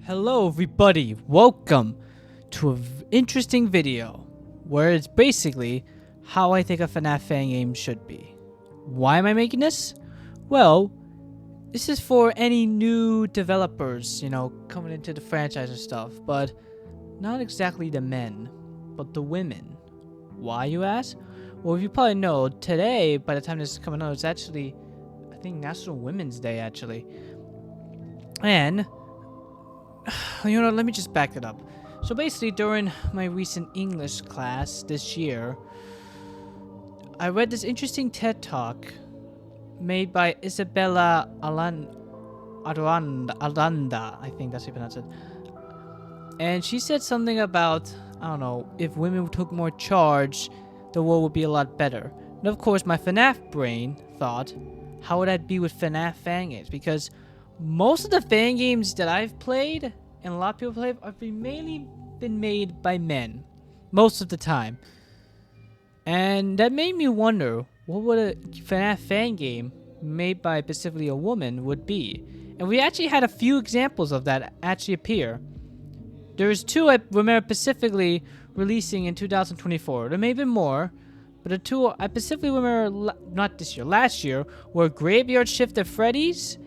Hello everybody, welcome to an interesting video where it's basically how I think a FNAF fan game should be. Why am I making this? Well, this is for any new developers, coming into the franchise and stuff, but not exactly the men, but the women. Why, you ask? Well, if you probably know, today, by the time this is coming out, it's actually, I think, National Women's Day, actually. And let me just back it up. So basically, during my recent English class this year, I read this interesting TED Talk made by Isabella Aranda, I think that's how you pronounce it. And she said something about, if women took more charge, the world would be a lot better. And of course, my FNAF brain thought, how would that be with FNAF fan games? Because most of the fan games that I've played, and a lot of people play, have mainly been made by men. Most of the time. And that made me wonder, what would a FNAF fan game made by specifically a woman would be? And we actually had a few examples of that actually appear. There's two I remember specifically releasing in 2024. There may have been more, but the two I specifically remember, not this year, last year, were Graveyard Shift at Freddy's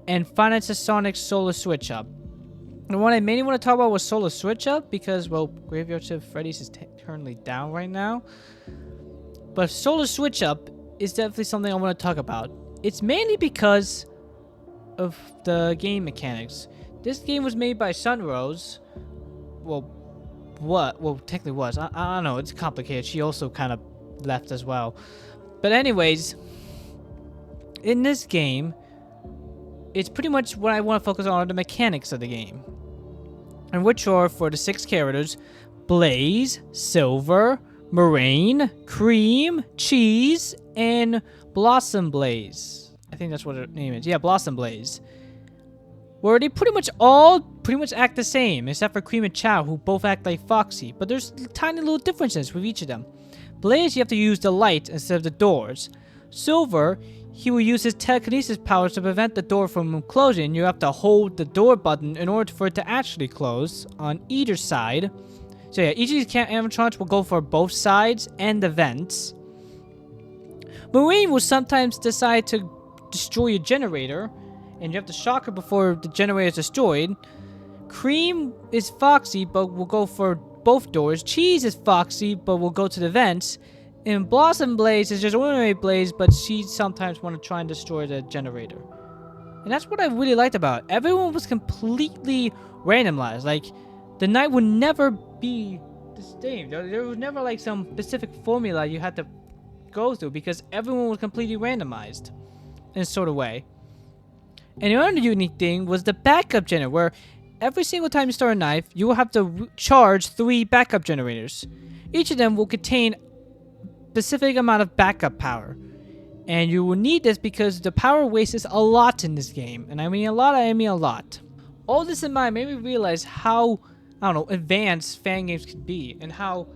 and Final Fantasy Sonic Solar Switch Up. The one I mainly want to talk about was Solar Switch Up because, well, Graveyard Shift Freddy's is currently down right now. But Solar Switch Up is definitely something I want to talk about. It's mainly because of the game mechanics. This game was made by Sunrose. Well, technically was. I don't know. It's complicated. She also kind of left as well. But anyways, in this game, it's pretty much what I want to focus on are the mechanics of the game. And which are for the 6 characters, Blaze, Silver, Moraine, Cream, Cheese, and Blossom Blaze. I think that's what her name is. Yeah, Blossom Blaze. Where they pretty much act the same, except for Cream and Chow, who both act like Foxy. But there's tiny little differences with each of them. Blaze, you have to use the light instead of the doors. Silver, he will use his telekinesis powers to prevent the door from closing. You have to hold the door button in order for it to actually close on either side. So yeah, each of these animatronics will go for both sides and the vents. Marine will sometimes decide to destroy a generator, and you have to shock her before the generator is destroyed. Cream is Foxy, but will go for both doors. Cheese is Foxy, but will go to the vents. And Blossom Blaze is just ordinary Blaze, but she sometimes want to try and destroy the generator. And that's what I really liked about it. Everyone was completely randomized. Like, the night would never be the same. There was never like some specific formula you had to go through because everyone was completely randomized in a sort of way. And the other unique thing was the backup generator, where every single time you start a knife, you will have to charge 3 backup generators. Each of them will contain specific amount of backup power, and you will need this because the power waste is a lot in this game, and I mean a lot. All this in mind made me realize how advanced fan games could be and how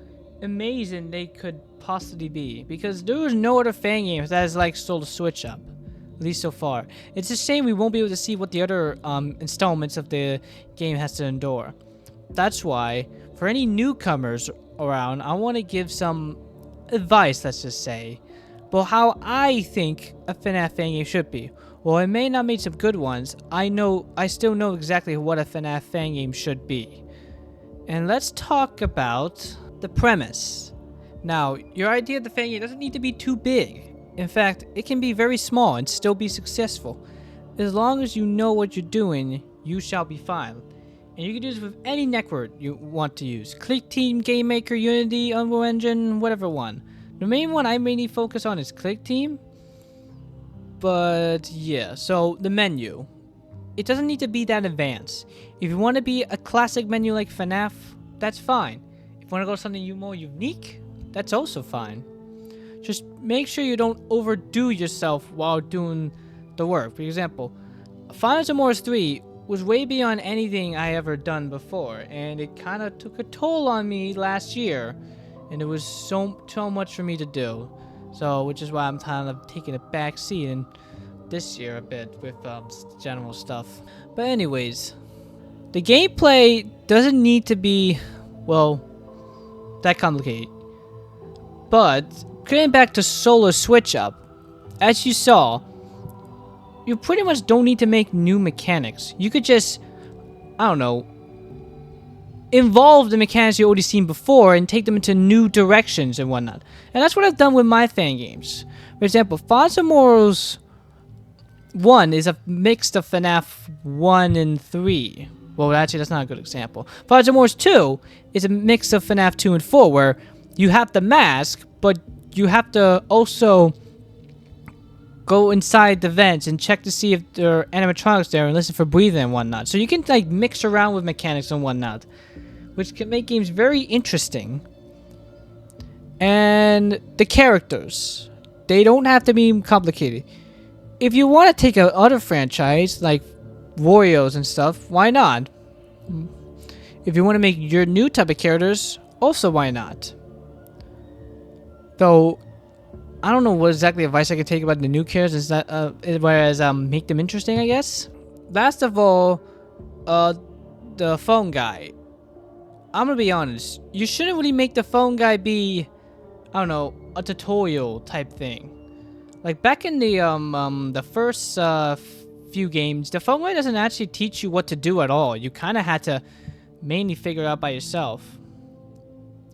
amazing they could possibly be, because there was no other fan games that is like Solar Switch Up, at least so far. It's a shame we won't be able to see what the other installments of the game has to endure. That's why for any newcomers around, I want to give some advice, let's just say, but how I think a FNAF fan game should be. Well, I may not make some good ones. I still know exactly what a FNAF fan game should be. And let's talk about the premise. Now, your idea of the fan game doesn't need to be too big. In fact, it can be very small and still be successful. As long as you know what you're doing, you shall be fine. And you can do this with any network you want to use. Click Team, Game Maker, Unity, Unreal Engine, whatever one. The main one I mainly focus on is Click Team. But yeah, so the menu. It doesn't need to be that advanced. If you want to be a classic menu like FNAF, that's fine. If you want to go something more unique, that's also fine. Just make sure you don't overdo yourself while doing the work. For example, Final Fantasy 3 was way beyond anything I ever done before, and it kind of took a toll on me last year, and it was so much for me to do. So, which is why I'm kind of taking a back seat in this year a bit with general stuff. But anyways, The gameplay doesn't need to be, well, that complicated. But getting back to Solar Switch Up, as you saw, you pretty much don't need to make new mechanics. You could just, I don't know, involve the mechanics you already seen before and take them into new directions and whatnot. And that's what I've done with my fan games. For example, Forza Morals 1 is a mix of FNAF 1 and 3. Well, actually, that's not a good example. Forza Morals 2 is a mix of FNAF 2 and 4, where you have the mask, but you have to also go inside the vents and check to see if there are animatronics there and listen for breathing and whatnot. So you can like mix around with mechanics and whatnot, which can make games very interesting. And the characters, they don't have to be complicated. If you want to take a other franchise like Warriors and stuff, why not? If you want to make your new type of characters, also why not? Though I don't know what exactly advice I could take about the new characters. Is that whereas make them interesting, I guess. Last of all, the phone guy. I'm gonna be honest. You shouldn't really make the phone guy be, I don't know, a tutorial type thing. Like back in the first few games, the phone guy doesn't actually teach you what to do at all. You kind of had to mainly figure it out by yourself.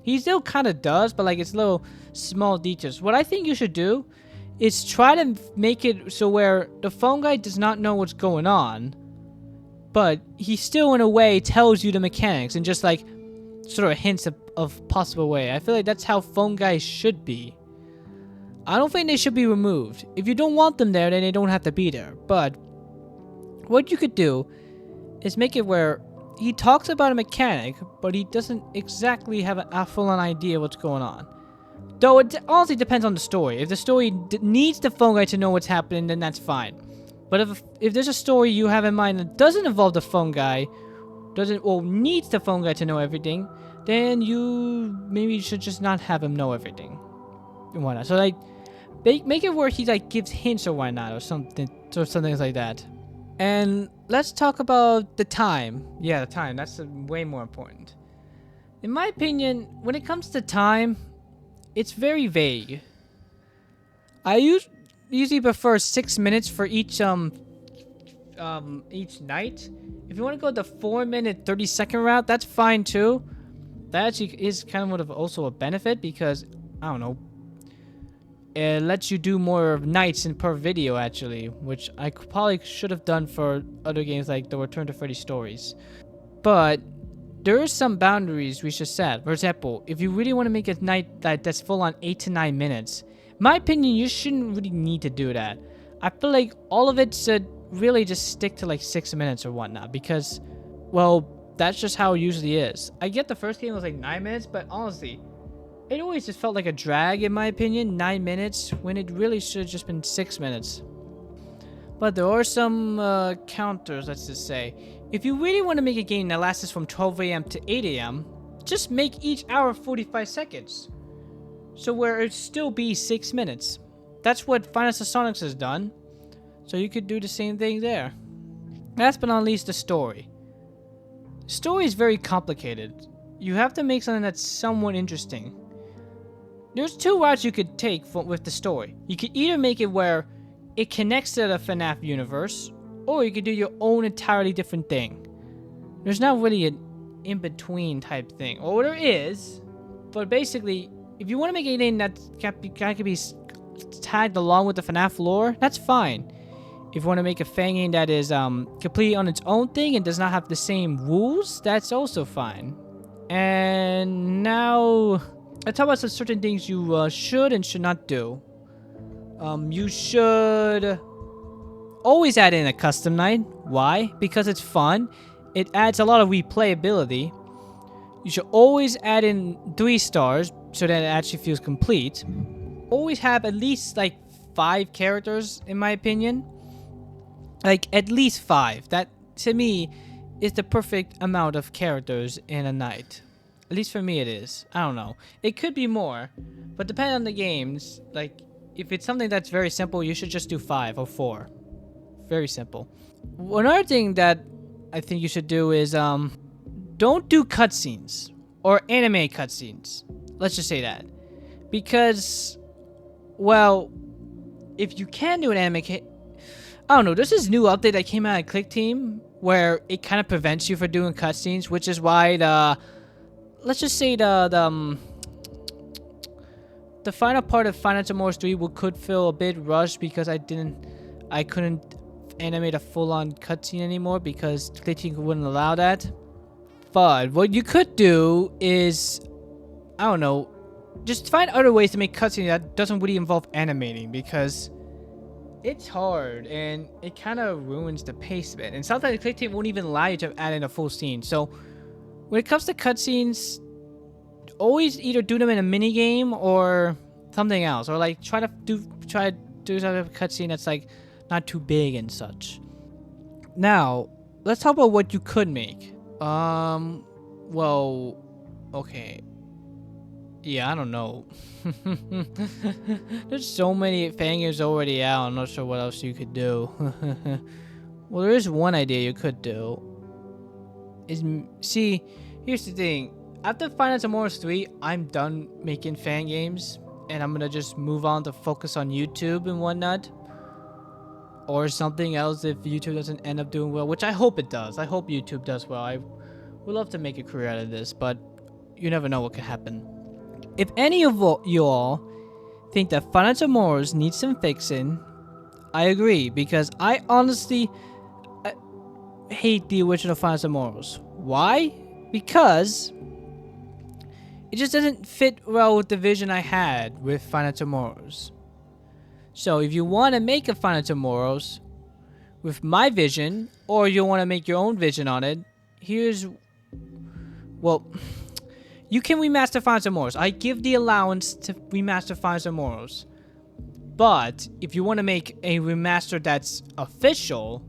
He still kind of does, but like it's little small details. What I think you should do is try to make it so where the phone guy does not know what's going on, but he still in a way tells you the mechanics and just like sort of hints of possible way. I feel like that's how phone guys should be. I don't think they should be removed. If you don't want them there, then they don't have to be there. But what you could do is make it where he talks about a mechanic, but he doesn't exactly have a full-on idea what's going on. Though it honestly depends on the story. If the story needs the phone guy to know what's happening, then that's fine. But if there's a story you have in mind that doesn't involve the phone guy, needs the phone guy to know everything, then you maybe should just not have him know everything and whatnot. So like, make it where he like gives hints or whatnot or something like that. And let's talk about the time. Yeah, the time. That's way more important. In my opinion, when it comes to time, it's very vague. I usually prefer 6 minutes for each night. If you want to go the 4-minute 30-second route, that's fine too. That actually is kind of also a benefit because I don't know. It lets you do more nights in per video actually, which I probably should have done for other games like the Return to Freddy stories. But there are some boundaries we should set. For example, if you really want to make a night that's full on 8 to 9 minutes, in my opinion, you shouldn't really need to do that. I feel like all of it should really just stick to like 6 minutes or whatnot because, well, that's just how it usually is. I get the first game was like 9 minutes, but honestly, it always just felt like a drag, in my opinion, 9 minutes, when it really should have just been 6 minutes. But there are some counters, let's just say. If you really want to make a game that lasts from 12 a.m. to 8 a.m., just make each hour 45 seconds. So where it still be 6 minutes. That's what Final Sonics has done. So you could do the same thing there. Last but not least, the story. The story is very complicated. You have to make something that's somewhat interesting. There's two routes you could take with the story. You could either make it where it connects to the FNAF universe, or you could do your own entirely different thing. There's not really an in-between type thing. Or there is, but basically, if you want to make anything that can be tagged along with the FNAF lore, that's fine. If you want to make a fan game that is completely on its own thing and does not have the same rules, that's also fine. And now, let's talk about some certain things you should and should not do. You should always add in a custom night. Why? Because it's fun. It adds a lot of replayability. You should always add in 3 stars so that it actually feels complete. Always have at least like 5 characters, in my opinion. Like at least 5. That to me is the perfect amount of characters in a night. At least for me it is. I don't know. It could be more, but depending on the games, like if it's something that's very simple, you should just do 5 or 4. Very simple. Another thing that I think you should do is don't do cutscenes or anime cutscenes. Let's just say that. Because, well, if you can do an anime, I don't know. There's this new update that came out of Click Team where it kind of prevents you from doing cutscenes, which is why let's just say the final part of Final Fantasy 3 could feel a bit rushed because I couldn't animate a full-on cutscene anymore because Click Team wouldn't allow that. But what you could do is, I don't know, just find other ways to make cutscenes that doesn't really involve animating, because it's hard and it kind of ruins the pace of it. And sometimes Click Team won't even allow you to add in a full scene. So when it comes to cutscenes, always either do them in a mini game or something else, or like try to do some cutscene that's like not too big and such. Now let's talk about what you could make. Well, okay. Yeah, I don't know. There's so many fan games already out. I'm not sure what else you could do. Well, there is one idea you could do. See, here's the thing. After Final Fantasy 3, I'm done making fan games, and I'm gonna just move on to focus on YouTube and whatnot, or something else if YouTube doesn't end up doing well, which I hope it does. I hope YouTube does well. I would love to make a career out of this, but you never know what could happen. If any of you all think that Final Fantasy needs some fixing, I agree, because I honestly hate the original Final Fantasy. Why? Because it just doesn't fit well with the vision I had with Final Fantasy. So if you want to make a Final Fantasy with my vision, or you want to make your own vision on it, well, you can remaster Final Fantasy. I give the allowance to remaster Final Fantasy. But if you want to make a remaster that's official,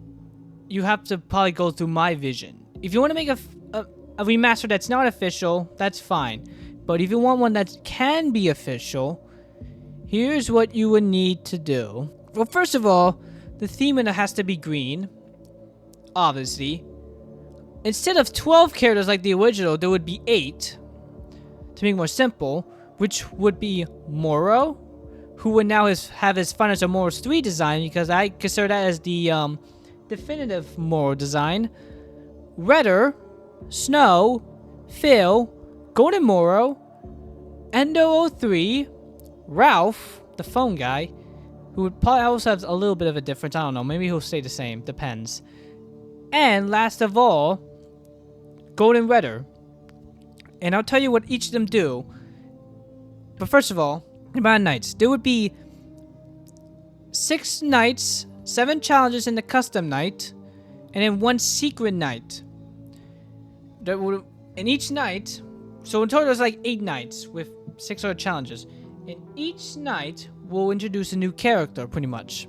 you have to probably go through my vision. If you want to make a remaster that's not official, that's fine. But if you want one that can be official, here's what you would need to do. Well, first of all, the theme in it has to be green. Obviously. Instead of 12 characters like the original, there would be 8. To make it more simple, which would be Moro, who would now have his Final Fantasy 3 design, because I consider that as the definitive Moro design. Redder, Snow, Phil, Golden Moro, Endo 03, Ralph, the phone guy, who would probably also have a little bit of a difference. I don't know. Maybe he'll stay the same. Depends. And last of all, Golden Redder. And I'll tell you what each of them do. But first of all, about nights. There would be 6 nights, 7 challenges in the custom night, and then 1 secret night. And each night, so in total there's like 8 nights with 6 other challenges. And each night will introduce a new character, pretty much.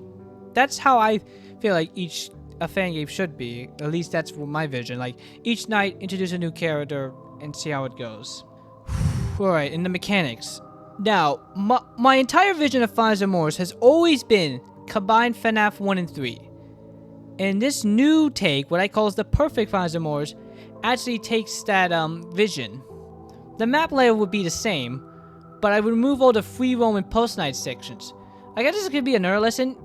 That's how I feel like a fan game should be. At least that's my vision. Like, each night, introduce a new character and see how it goes. Alright, in the mechanics. Now, my entire vision of Final Fantasy has always been combine FNAF 1 and 3. And this new take, what I call is the perfect Final Fantasy, actually takes that vision. The map layout would be the same, but I would remove all the free roam and post-night sections. I guess this could be another lesson.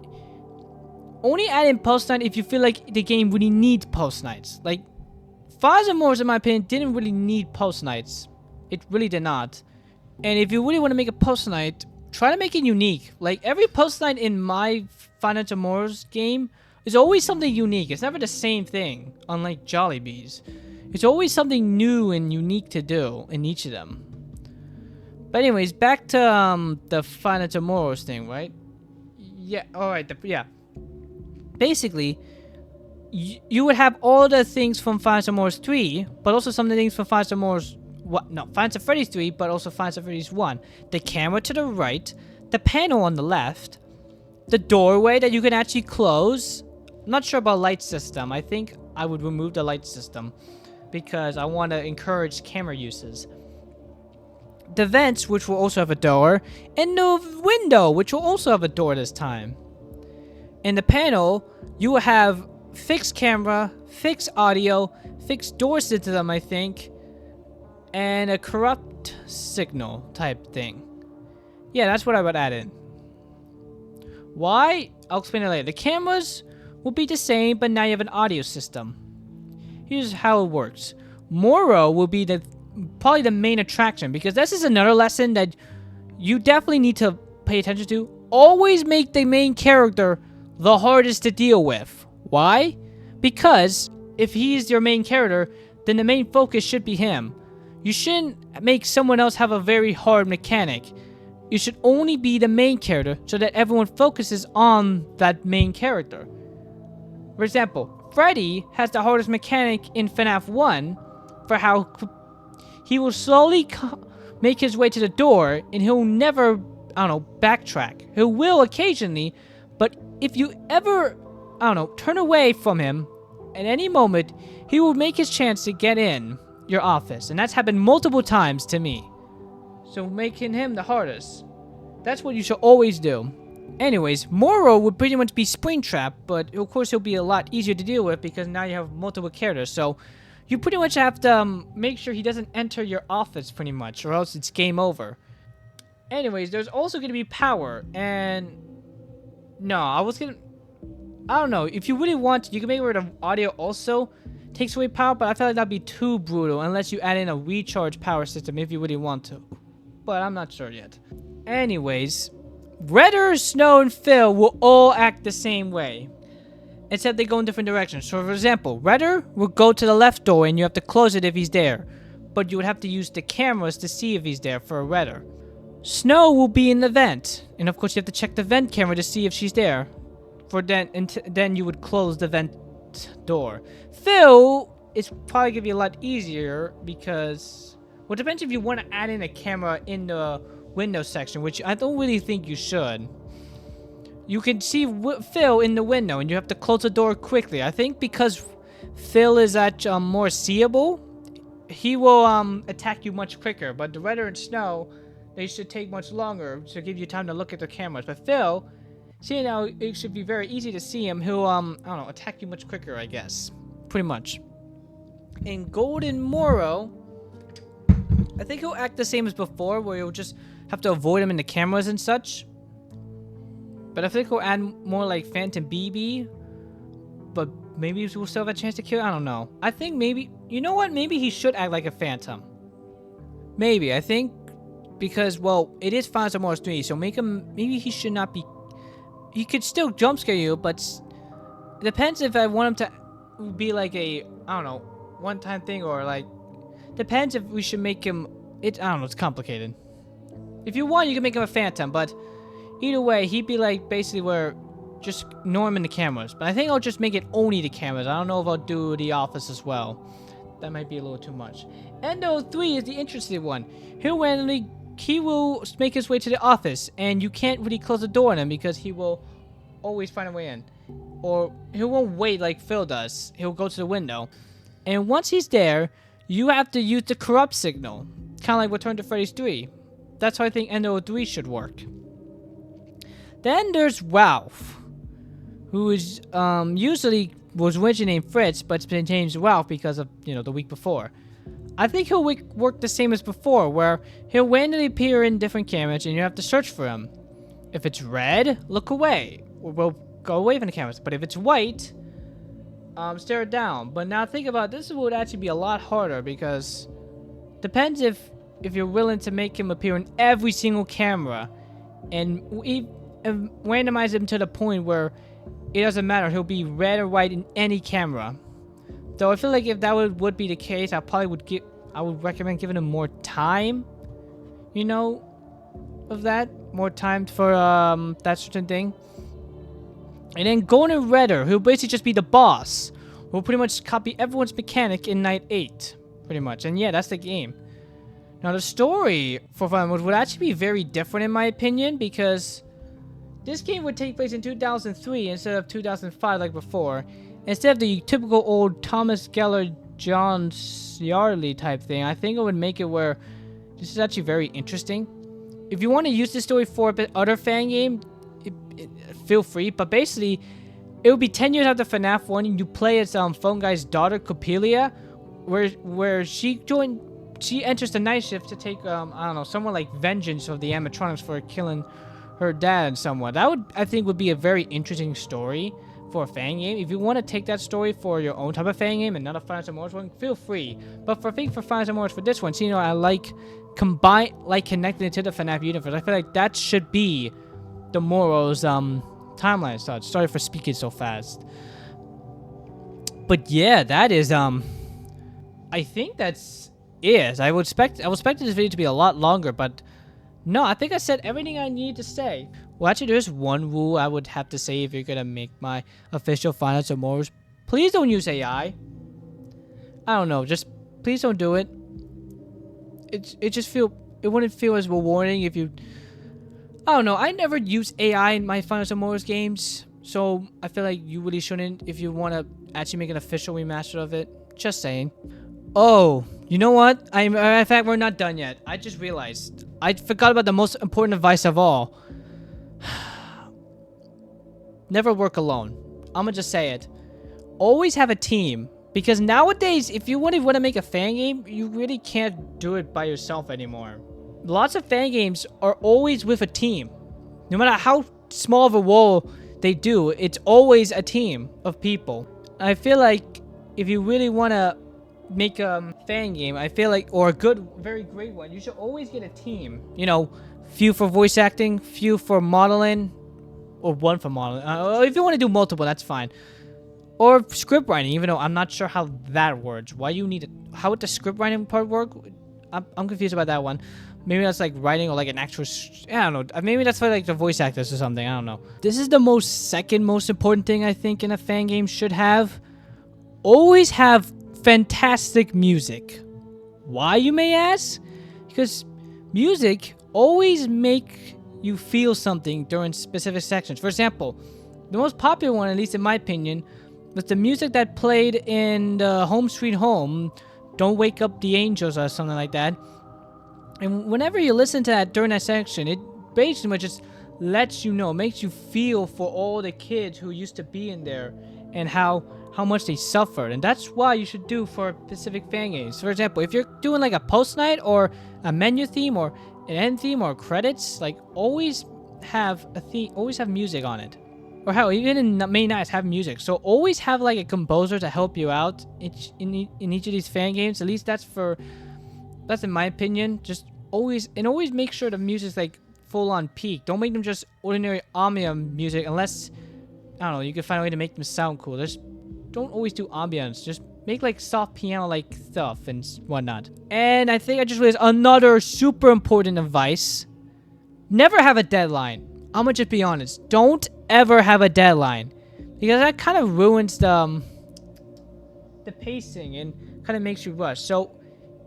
Only add in post-night if you feel like the game really needs post-nights. Like, Final Fantasy, in my opinion, didn't really need post-nights. It really did not. And if you really want to make a post-night, try to make it unique. Like, every post-night in my Final Fantasy game is always something unique. It's never the same thing, unlike Jollibee's. It's always something new and unique to do in each of them. But anyways, back to the Final Fantasy thing, right? Yeah, alright, yeah. Basically, you would have all the things from Final Fantasy 3, but also some of the things from Final Fantasy... Final Fantasy 3, but also Final Fantasy 1. The camera to the right, the panel on the left, the doorway that you can actually close. I'm not sure about light system. I think I would remove the light system because I want to encourage camera uses. The vents, which will also have a door, and the window, which will also have a door this time. In the panel, you will have fixed camera, fix audio, fix door system, I think, and a corrupt signal type thing. Yeah, that's what I would add in. Why? I'll explain it later. The cameras will be the same, but now you have an audio system. Here's how it works. Moro will be probably the main attraction, because this is another lesson that you definitely need to pay attention to. Always make the main character the hardest to deal with. Why? Because if he's your main character, then the main focus should be him. You shouldn't make someone else have a very hard mechanic. You should only be the main character so that everyone focuses on that main character. For example, Freddy has the hardest mechanic in FNAF 1 for how he will slowly make his way to the door and he'll never, I don't know, backtrack. He will occasionally, but if you ever, I don't know, turn away from him at any moment, he will make his chance to get in your office. And that's happened multiple times to me. So making him the hardest. That's what you should always do. Anyways, Moro would pretty much be Springtrap, but of course he'll be a lot easier to deal with because now you have multiple characters. So you pretty much have to make sure he doesn't enter your office pretty much, or else it's game over. Anyways, there's also going to be power, and no, I don't know, if you really want, you can make it where the audio also takes away power, but I feel like that'd be too brutal unless you add in a recharge power system if you really want to. But I'm not sure yet. Anyways, Redder, Snow, and Phil will all act the same way, except they go in different directions. So for example, Redder will go to the left door and you have to close it if he's there, but you would have to use the cameras to see if he's there for a Redder. Snow will be in the vent, and of course you have to check the vent camera to see if she's there. Then you would close the vent door. Phil is probably gonna be a lot easier because, well, it depends if you want to add in a camera in the window section, which I don't really think you should. You can see Phil in the window, and you have to close the door quickly. I think because Phil is more seeable, he will attack you much quicker. But the Redder and Snow, they should take much longer to give you time to look at the cameras. But Phil, seeing how it should be very easy to see him, he'll I don't know, attack you much quicker, I guess. Pretty much. In Golden Moro, I think he'll act the same as before, where you'll just have to avoid him in the cameras and such. But I think he'll add more like Phantom BB. But maybe we'll still have a chance to kill. I don't know. I think maybe, you know what? Maybe he should act like a Phantom. Maybe, I think. Because, well, it is Final Wars 3, so maybe he should not be. He could still jump scare you, but it depends if I want him to be like a, I don't know, one-time thing, or like, depends if we should make him, I don't know, it's complicated. If you want, you can make him a Phantom, but either way, he'd be like basically where just ignore him in the cameras. But I think I'll just make it only the cameras. I don't know if I'll do the office as well. That might be a little too much. Endo 3 is the interesting one. He will make his way to the office, and you can't really close the door on him because he will always find a way in. Or he won't wait like Phil does. He'll go to the window. And once he's there, you have to use the corrupt signal. Kind of like Return to Freddy's 3. That's how I think Endo 3 should work. Then there's Ralph, who is usually was originally named Fritz, but it's been changed to Ralph because of, you know, the week before. I think he'll work the same as before, where he'll randomly appear in different cameras and you have to search for him. If it's red, look away. Or we'll go away from the cameras. But if it's white, stare it down. But now think about it, this would actually be a lot harder because depends if you're willing to make him appear in every single camera and randomize him to the point where it doesn't matter. He'll be red or white in any camera. Though I feel like if that would be the case, I would recommend giving him more time, you know, of that. More time for that certain thing. And then Golden Redder, who'll basically just be the boss. Will pretty much copy everyone's mechanic in Night 8. Pretty much. And yeah, that's the game. Now the story for Final Wars would actually be very different in my opinion, because this game would take place in 2003 instead of 2005 like before. Instead of the typical old Thomas Geller, John Yardley type thing, I think it would make it where this is actually very interesting. If you want to use this story for a bit other fan game, feel free. But basically, it would be 10 years after FNAF 1, and you play as Phone Guy's daughter, Coppelia, where she enters the night shift to take, I don't know, someone like vengeance of the animatronics for killing her dad and someone. That I think would be a very interesting story for a fan game. If you want to take that story for your own type of fan game and not a Final Fantasy one, feel free. But for Final Fantasy for this one, so, I like connecting it to the FNAF universe. I feel like that should be the Moro's timeline starts. Sorry for speaking so fast. But yeah, that is I think that's it. I was expecting this video to be a lot longer, but no, I think I said everything I need to say. Well, actually, there's one rule I would have to say if you're gonna make my official Final Fantasy Moro's. Please don't use AI. I don't know, just please don't do it. It wouldn't feel as rewarding if you. I don't know. I never use AI in my Final Fantasy Moro's games, so I feel like you really shouldn't if you want to actually make an official remaster of it. Just saying. Oh, you know what? In fact, we're not done yet. I just realized. I forgot about the most important advice of all. Never work alone. I'm gonna just say it. Always have a team. Because nowadays, if you want to make a fan game, you really can't do it by yourself anymore. Lots of fan games are always with a team. No matter how small of a role they do, it's always a team of people. I feel like if you really want to make a fan game, I feel like, or a good, very great one, you should always get a team. Few for voice acting, few for modeling, or one for modeling. If you want to do multiple, that's fine. Or script writing, even though I'm not sure how that works. Why you need it? How would the script writing part work? I'm confused about that one. Maybe that's like writing or like an actual. I don't know. Maybe that's for like the voice actors or something. I don't know. This is the second most important thing I think in a fan game should have. Always have fantastic music. Why, you may ask? Because music always make you feel something during specific sections. For example, the most popular one, at least in my opinion, was the music that played in the Home Sweet Home, Don't Wake Up the Angels or something like that. And whenever you listen to that during that section, it basically just lets you know, makes you feel for all the kids who used to be in there and how much they suffered. And that's why you should do for specific fan games. For example, if you're doing like a post night or a menu theme or an end theme or credits, like always have a theme, always have music on it. Or hell, even in main nights, have music. So always have like a composer to help you out in each of these fan games. At least that's in my opinion. Just always make sure the music's like full on peak. Don't make them just ordinary ambient music unless, I don't know, you can find a way to make them sound cool. Just don't always do ambience. Just make like soft piano like stuff and whatnot. And I think I just realized another super important advice. Never have a deadline. I'm gonna just be honest. Don't ever have a deadline, because that kind of ruins the pacing and kind of makes you rush. So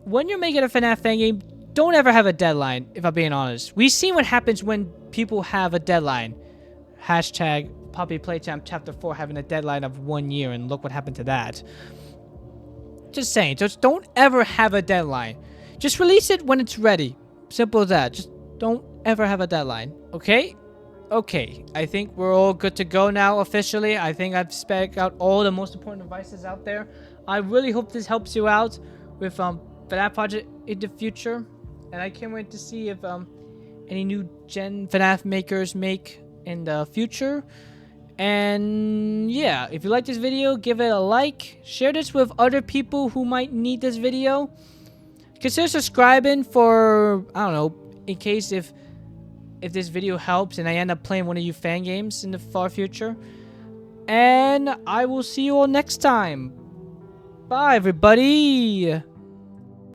when you're making a FNAF fan game, don't ever have a deadline, if I'm being honest. We've seen what happens when people have a deadline. Hashtag Poppy Playtime Chapter 4 having a deadline of 1 year, and look what happened to that. Just saying, just don't ever have a deadline. Just release it when it's ready. Simple as that. Just don't ever have a deadline, okay? Okay, I think we're all good to go now officially. I think I've spelled out all the most important advices out there. I really hope this helps you out with FNAF project in the future. And I can't wait to see if any new gen FNAF makers make in the future. And yeah, if you like this video, give it a like. Share this with other people who might need this video. Consider subscribing for, I don't know, in case if this video helps and I end up playing one of you fan games in the far future. And I will see you all next time. Bye, everybody.